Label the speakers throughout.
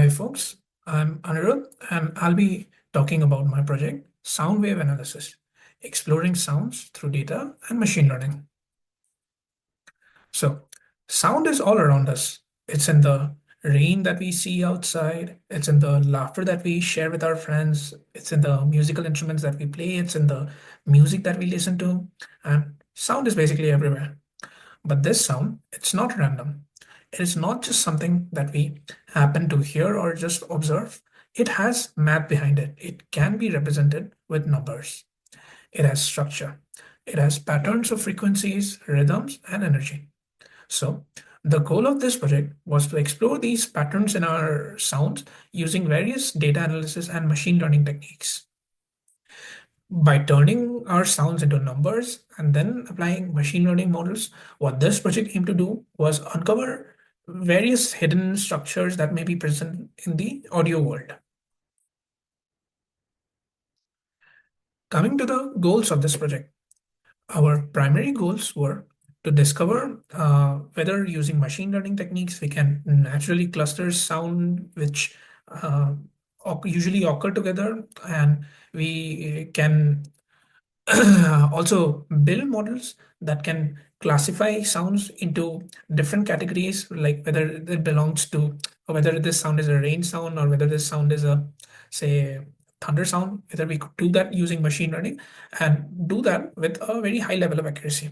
Speaker 1: Hi folks, I'm Anirudh and I'll be talking about my project, Sound Wave Analysis, exploring sounds through data and machine learning. So, sound is all around us. It's in the rain that we see outside, it's in the laughter that we share with our friends, it's in the musical instruments that we play, it's in the music that we listen to, and sound is basically everywhere. But this sound, it's not random. It is not just something that we happen to hear or just observe. It has math behind it. It can be represented with numbers. It has structure. It has patterns of frequencies, rhythms, and energy. So, the goal of this project was to explore these patterns in our sounds using various data analysis and machine learning techniques. By turning our sounds into numbers and then applying machine learning models, what this project aimed to do was uncover various hidden structures that may be present in the audio world. Coming to the goals of this project, our primary goals were to discover whether using machine learning techniques we can naturally cluster sound which usually occur together, and we can also build models that can classify sounds into different categories, like whether it belongs to, or whether this sound is a rain sound, or whether this sound is a, say, thunder sound, whether we could do that using machine learning and do that with a very high level of accuracy.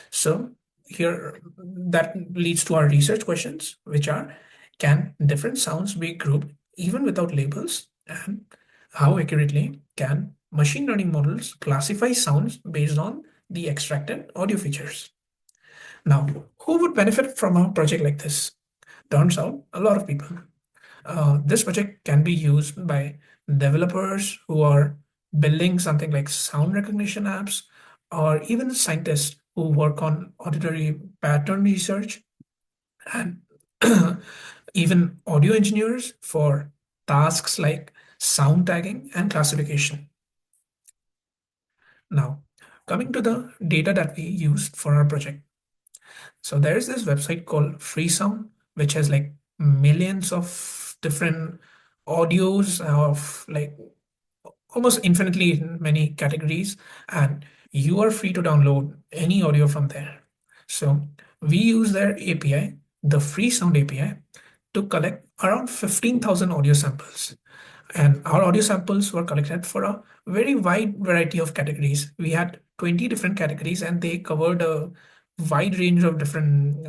Speaker 1: So here that leads to our research questions, which are, can different sounds be grouped even without labels? And how accurately can machine learning models classify sounds based on the extracted audio features? Now, who would benefit from a project like this? Turns out a lot of people. This project can be used by developers who are building something like sound recognition apps, or even scientists who work on auditory pattern research, and even audio engineers for tasks like sound tagging and classification. Now, coming to the data that we used for our project. So there's this website called Freesound, which has like millions of different audios of like almost infinitely many categories, and you are free to download any audio from there. So we use their API, the Freesound API, to collect around 15,000 audio samples. And our audio samples were collected for a very wide variety of categories. We had 20 different categories, and they covered a wide range of different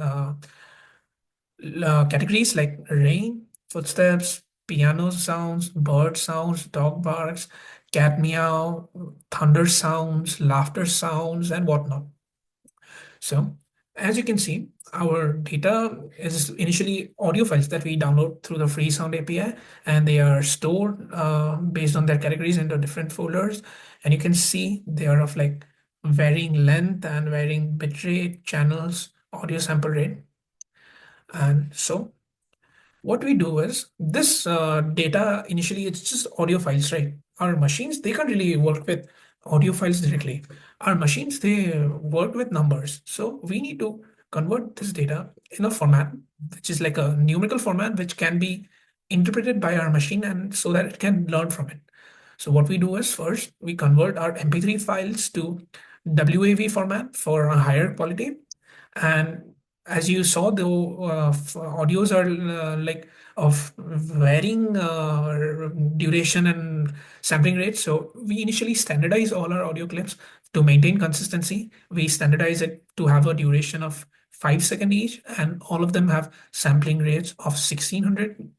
Speaker 1: categories like rain, footsteps, piano sounds, bird sounds, dog barks, cat meow, thunder sounds, laughter sounds, and whatnot. So, as you can see, our data is initially audio files that we download through the Freesound API, and they are stored based on their categories into different folders. And you can see they are of like varying length and varying bitrate, channels, audio sample rate. And so what we do is this data initially, it's just audio files, right? Our machines, they can't really work with audio files directly. Our machines, they work with numbers. So we need to convert this data in a format which is like a numerical format which can be interpreted by our machine, and so that it can learn from it. So what we do is, first we convert our MP3 files to WAV format for a higher quality. And as you saw, the audios are like of varying duration and sampling rates. So we initially standardize all our audio clips to maintain consistency. We standardize it to have a duration of 5 seconds each, and all of them have sampling rates of 1600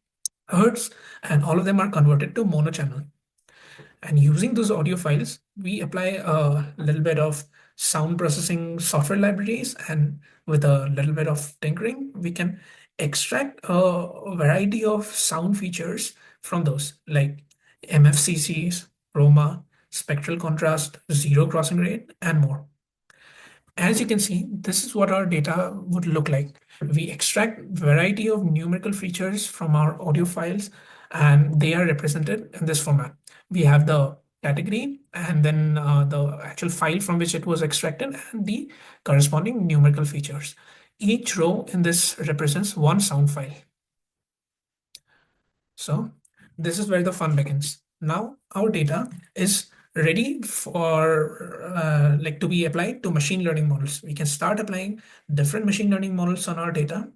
Speaker 1: hertz, and all of them are converted to mono channel. And using those audio files, we apply a little bit of sound processing software libraries, and with a little bit of tinkering, we can extract a variety of sound features from those, like MFCCs, chroma, spectral contrast, zero crossing rate, and more. As you can see, this is what our data would look like. We extract variety of numerical features from our audio files, and they are represented in this format. We have the category, and then the actual file from which it was extracted, and the corresponding numerical features. Each row in this represents one sound file. So this is where the fun begins. Now our data is ready for like to be applied to machine learning models. We can start applying different machine learning models on our data,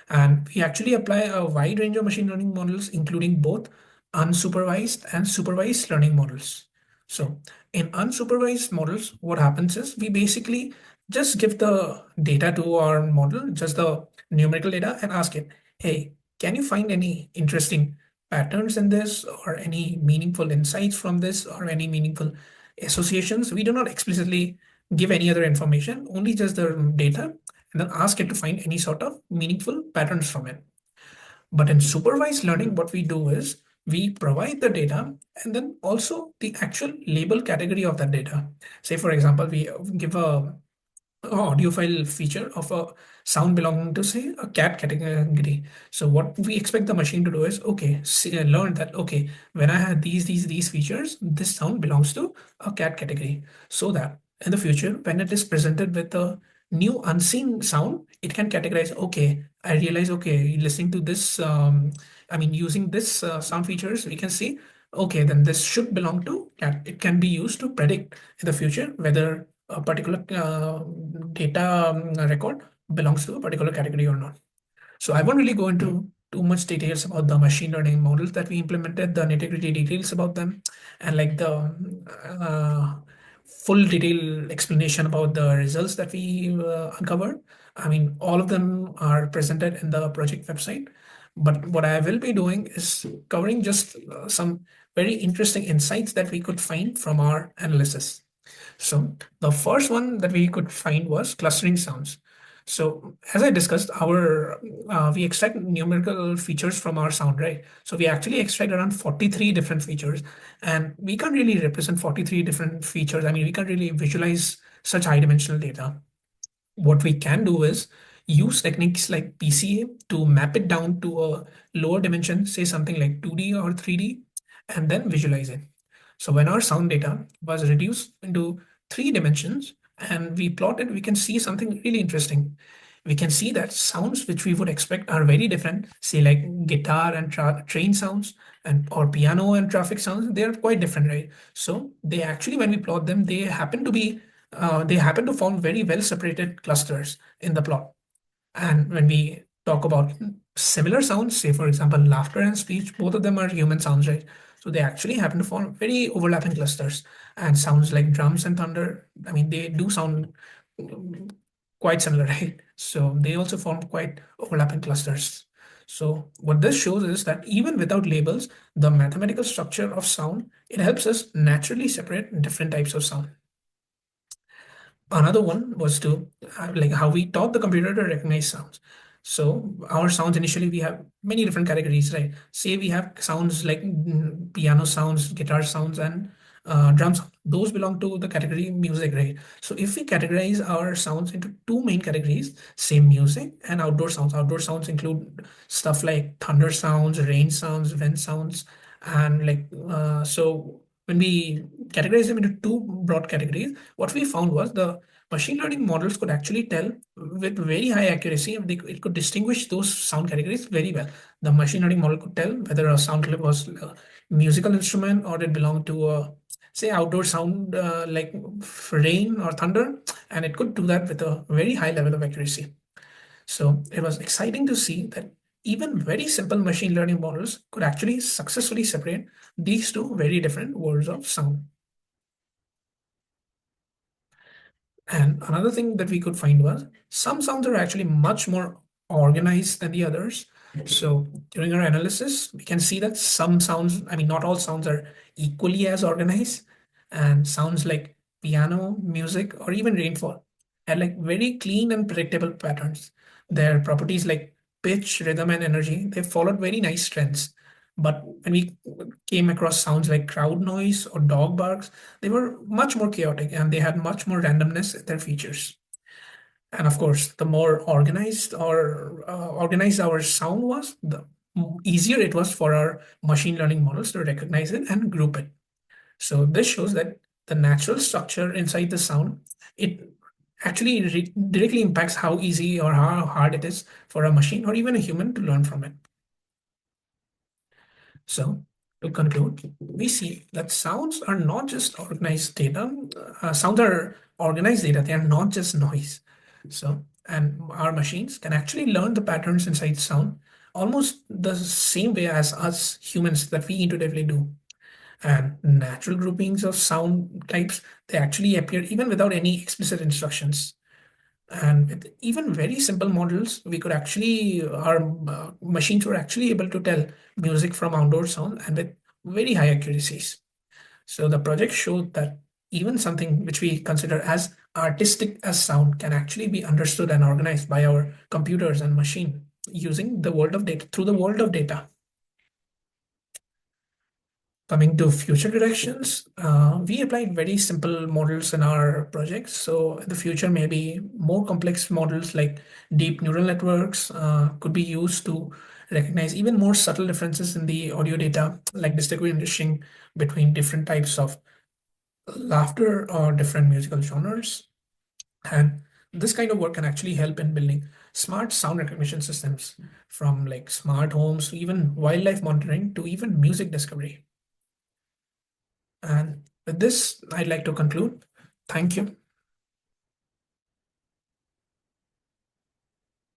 Speaker 1: and we actually apply a wide range of machine learning models, including both unsupervised and supervised learning models. So in unsupervised models, what happens is we basically just give the data to our model, just the numerical data, and ask it, hey, can you find any interesting patterns in this, or any meaningful insights from this, or any meaningful associations? We do not explicitly give any other information, only just the data, and then ask it to find any sort of meaningful patterns from it. But in supervised learning, what we do is we provide the data and then also the actual label category of that data. Say, for example, we give a audio file feature of a sound belonging to, say, a cat category. So what we expect the machine to do is, okay, see, learn that, okay, when I had these features, this sound belongs to a cat category. So that in the future, when it is presented with a new unseen sound, it can categorize, okay, I realize, okay, listening to this, I mean, using this sound features, we can see, okay, then this should belong to cat. It can be used to predict in the future whether a particular data record belongs to a particular category or not. So I won't really go into too much details about the machine learning models that we implemented, the nitty-gritty details about them, and like the uh, full detailed explanation about the results that we uncovered. I mean, all of them are presented in the project website. But what I will be doing is covering just some very interesting insights that we could find from our analysis. So the first one that we could find was clustering sounds. So as I discussed, our we extract numerical features from our sound, right? So we actually extract around 43 different features, and we can't really represent 43 different features. I mean, we can't really visualize such high dimensional data. What we can do is use techniques like PCA to map it down to a lower dimension, say something like 2D or 3D, and then visualize it. So when our sound data was reduced into 3 dimensions and we plot it, we can see something really interesting. We can see that sounds which we would expect are very different, say like guitar and train sounds, and or piano and traffic sounds, they are quite different, right? So they actually, when we plot them, they happen to form very well separated clusters in the plot. And when we talk about similar sounds, say for example, laughter and speech, both of them are human sounds, right? So they actually happen to form very overlapping clusters. And sounds like drums and thunder, I mean, they do sound quite similar, right? So they also form quite overlapping clusters. So what this shows is that even without labels, the mathematical structure of sound, it helps us naturally separate different types of sound. Another one was to like how we taught the computer to recognize sounds. So our sounds, initially we have many different categories, right? Say we have sounds like piano sounds, guitar sounds, and drums. Those belong to the category music, right? So if we categorize our sounds into two main categories, say music and outdoor sounds. Outdoor sounds include stuff like thunder sounds, rain sounds, wind sounds, and like so when we categorize them into two broad categories, what we found was the machine learning models could actually tell with very high accuracy, it could distinguish those sound categories very well. The machine learning model could tell whether a sound clip was a musical instrument or it belonged to a, say, outdoor sound like rain or thunder, and it could do that with a very high level of accuracy. So it was exciting to see that even very simple machine learning models could actually successfully separate these two very different worlds of sound. And another thing that we could find was some sounds are actually much more organized than the others. So during our analysis, we can see that some sounds, I mean, not all sounds are equally as organized. And sounds like piano, music, or even rainfall had like very clean and predictable patterns. Their properties like pitch, rhythm, and energy, they followed very nice trends. But when we came across sounds like crowd noise or dog barks, they were much more chaotic and they had much more randomness in their features. And of course, the more organized our sound was, the easier it was for our machine learning models to recognize it and group it. So this shows that the natural structure inside the sound, it actually directly impacts how easy or how hard it is for a machine or even a human to learn from it. So, to conclude, we see that sounds are not just organized data. Sounds are organized data. They are not just noise. So, and our machines can actually learn the patterns inside sound almost the same way as us humans that we intuitively do. And natural groupings of sound types, they actually appear even without any explicit instructions. And with even very simple models, we could actually, our machines were actually able to tell music from outdoor sound and with very high accuracies. So the project showed that even something which we consider as artistic as sound can actually be understood and organized by our computers and machine using the world of data through the world of data. Coming to future directions, we applied very simple models in our projects. So in the future, maybe more complex models like deep neural networks could be used to recognize even more subtle differences in the audio data, like distinguishing between different types of laughter or different musical genres. And this kind of work can actually help in building smart sound recognition systems from like smart homes to even wildlife monitoring to even music discovery. And with this, I'd like to conclude. Thank you.